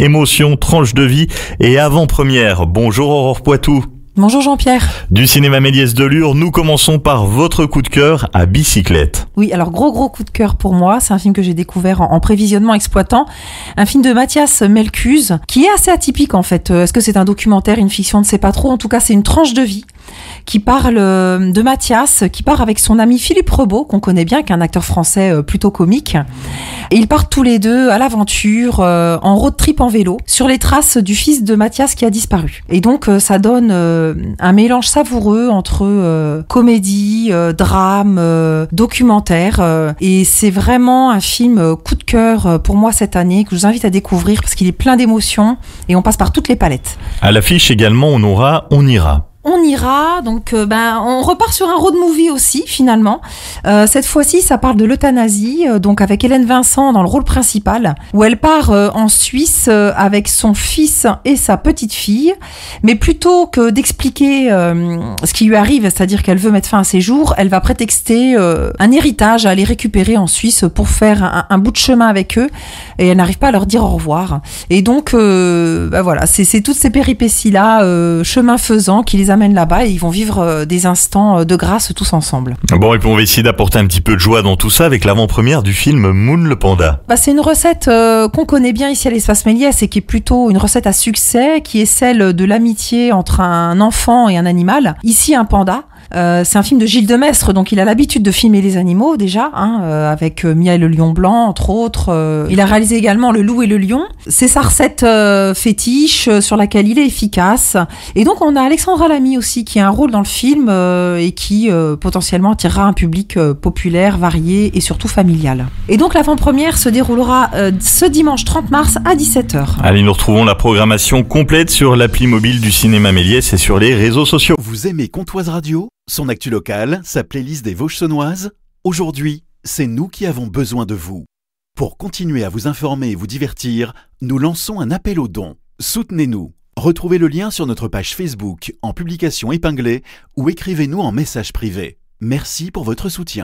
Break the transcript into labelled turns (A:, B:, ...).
A: Émotion, tranche de vie et avant-première. Bonjour Aurore Poitou.
B: Bonjour Jean-Pierre.
A: Du cinéma Méliès de Lure, nous commençons par votre coup de cœur à bicyclette.
B: Oui, alors gros coup de cœur pour moi, c'est un film que j'ai découvert en prévisionnement exploitant, un film de Mathias Melcuse, qui est assez atypique en fait. Est-ce que c'est un documentaire, une fiction, on ne sait pas trop, en tout cas c'est une tranche de vie qui parle de Mathias, qui part avec son ami Philippe Rebaud, qu'on connaît bien, qui est un acteur français plutôt comique. Et ils partent tous les deux à l'aventure, en road trip en vélo, sur les traces du fils de Mathias qui a disparu. Et donc ça donne un mélange savoureux entre comédie, drame, documentaire. Et c'est vraiment un film coup de cœur pour moi cette année, que je vous invite à découvrir, parce qu'il est plein d'émotions et on passe par toutes les palettes.
A: À l'affiche également, on aura On ira.
B: On ira, donc on repart sur un road movie aussi finalement. Cette fois-ci, ça parle de l'euthanasie, donc avec Hélène Vincent dans le rôle principal, où elle part en Suisse avec son fils et sa petite fille, mais plutôt que d'expliquer ce qui lui arrive, c'est-à-dire qu'elle veut mettre fin à ses jours, elle va prétexter un héritage à aller récupérer en Suisse pour faire un bout de chemin avec eux, et elle n'arrive pas à leur dire au revoir. Et donc voilà, c'est toutes ces péripéties-là, chemin faisant, qui les amènent là-bas et ils vont vivre des instants de grâce tous ensemble.
A: Bon, et puis on va essayer d'apporter un petit peu de joie dans tout ça avec l'avant-première du film Moon le Panda.
B: C'est une recette qu'on connaît bien ici à l'Espace Méliès et qui est plutôt une recette à succès, qui est celle de l'amitié entre un enfant et un animal. Ici, un panda. C'est un film de Gilles Demestre, donc il a l'habitude de filmer les animaux déjà, avec Mia et le lion blanc entre autres. Il a réalisé également Le loup et le lion. C'est sa recette fétiche sur laquelle il est efficace. Et donc on a Alexandra Lamy aussi qui a un rôle dans le film et qui potentiellement attirera un public populaire, varié et surtout familial. Et donc l'avant-première se déroulera ce dimanche 30 mars à 17h.
A: Allez, nous retrouvons la programmation complète sur l'appli mobile du cinéma Méliès et sur les réseaux sociaux.
C: Vous aimez Comptoise Radio ? Son actu locale, sa playlist des Vosges saunoises. Aujourd'hui, c'est nous qui avons besoin de vous. Pour continuer à vous informer et vous divertir, nous lançons un appel aux dons. Soutenez-nous. Retrouvez le lien sur notre page Facebook en publication épinglée ou écrivez-nous en message privé. Merci pour votre soutien.